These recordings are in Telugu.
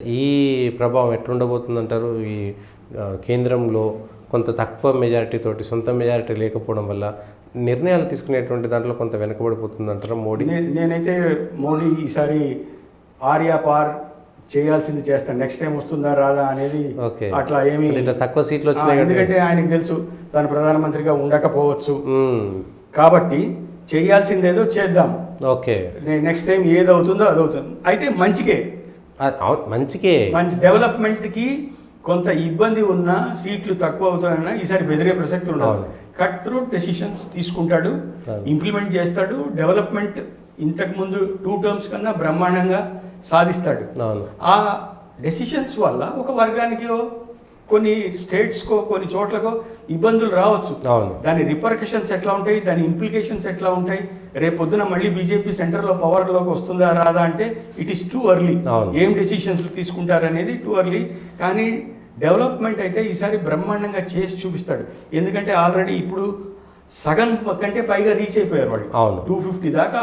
ఈ ప్రభావం ఎట్లుండబోతుందంటారు? ఈ కేంద్రంలో కొంత తక్కువ మెజారిటీ తోటి, సొంత మెజారిటీ లేకపోవడం వల్ల నిర్ణయాలు తీసుకునేటువంటి దాంట్లో కొంత వెనకబడిపోతుందంటారా మోడీ? నేనైతే మోడీ ఈసారి ఆర్యా పార్ చేయాల్సింది చేస్తాను. నెక్స్ట్ టైం వస్తుందా రాదా అనేది అట్లా ఏమి తక్కువ సీట్లు వచ్చినాయి. ఎందుకంటే ఆయనకు తెలుసు తను ప్రధానమంత్రిగా ఉండకపోవచ్చు, కాబట్టి చేయాల్సిందేదో చేద్దాం. ఓకే, నెక్స్ట్ టైం ఏదవుతుందో అదవుతుంది. అయితే మంచికే మంచి డెవలప్మెంట్కి కొంత ఇబ్బంది ఉన్నా, సీట్లు తక్కువ అవుతాయన్నా ఈసారి బెదిరే ప్రసక్తి ఉండదు. కట్ త్రూట్ డెసిషన్స్ తీసుకుంటాడు, ఇంప్లిమెంట్ చేస్తాడు. డెవలప్మెంట్ ఇంతకుముందు 2 టర్మ్స్ కన్నా బ్రహ్మాండంగా సాధిస్తాడు. ఆ డెసిషన్స్ వల్ల ఒక వర్గానికి, కొన్ని స్టేట్స్కో, కొన్ని చోట్లకో ఇబ్బందులు రావచ్చు. దాని రిపర్కషన్స్ ఎట్లా ఉంటాయి, దాని ఇంప్లికేషన్స్ ఎట్లా ఉంటాయి, రేపొద్దున మళ్ళీ బీజేపీ సెంటర్లో పవర్లోకి వస్తుందా రాదా అంటే ఇట్ ఈస్ టూ ఎర్లీ. ఏం డెసిషన్స్ తీసుకుంటారనేది టూ ఎర్లీ. కానీ డెవలప్మెంట్ అయితే ఈసారి బ్రహ్మాండంగా చేసి చూపిస్తాడు. ఎందుకంటే ఆల్రెడీ ఇప్పుడు సగం కంటే పైగా రీచ్ అయిపోయారు వాళ్ళు. 250 దాకా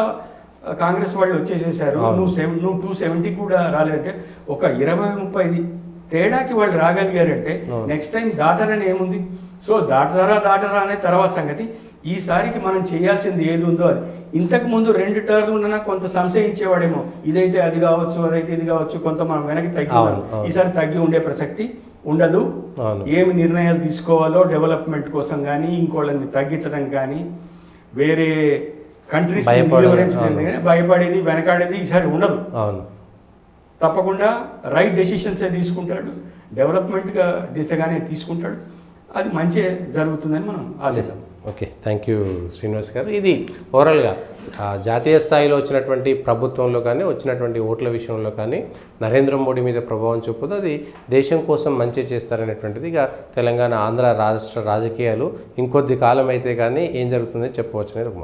కాంగ్రెస్ వాళ్ళు వచ్చేసేసారు. నువ్వు 270 కూడా రాలేదంటే ఒక 20-30 తేడాకి వాళ్ళు రాగలిగారంటే నెక్స్ట్ టైం దాటరని ఏముంది. సో దాటరా అనే తర్వాత సంగతి. ఈసారికి మనం చేయాల్సింది ఏది ఉందో అది. ఇంతకు ముందు 2 టర్మ్లున్నా కొంత సంశయించేవాడేమో, ఇదైతే అది కావచ్చు, అదైతే ఇది కావచ్చు, కొంత మనం వెనక్కి తగ్గి. ఈసారి తగ్గి ఉండే ప్రసక్తి ఉండదు. ఏమి నిర్ణయాలు తీసుకోవాలో డెవలప్మెంట్ కోసం కానీ, ఇంకోళ్ళని తగ్గించడం కానీ, వేరే కంట్రీస్ భయపడేది, వెనకాడేది ఈసారి ఉండదు. తప్పకుండా రైట్ డెసిషన్సే తీసుకుంటాడు, డెవలప్మెంట్గా దిశగానే తీసుకుంటాడు. అది మంచి జరుగుతుందని మనం ఆశిద్దాం. ఓకే, థ్యాంక్ యూ శ్రీనివాస్ గారు. ఇది ఓవరాల్గా జాతీయ స్థాయిలో వచ్చినటువంటి ప్రభుత్వంలో కానీ, వచ్చినటువంటి ఓట్ల విషయంలో కానీ నరేంద్ర మోడీ మీద ప్రభావం చూపుతుంది. అది దేశం కోసం మంచి చేస్తారనేటువంటిది. ఇక తెలంగాణ, ఆంధ్ర రాష్ట్ర రాజకీయాలు ఇంకొద్ది కాలం అయితే కానీ ఏం జరుగుతుందని చెప్పవచ్చు అనేది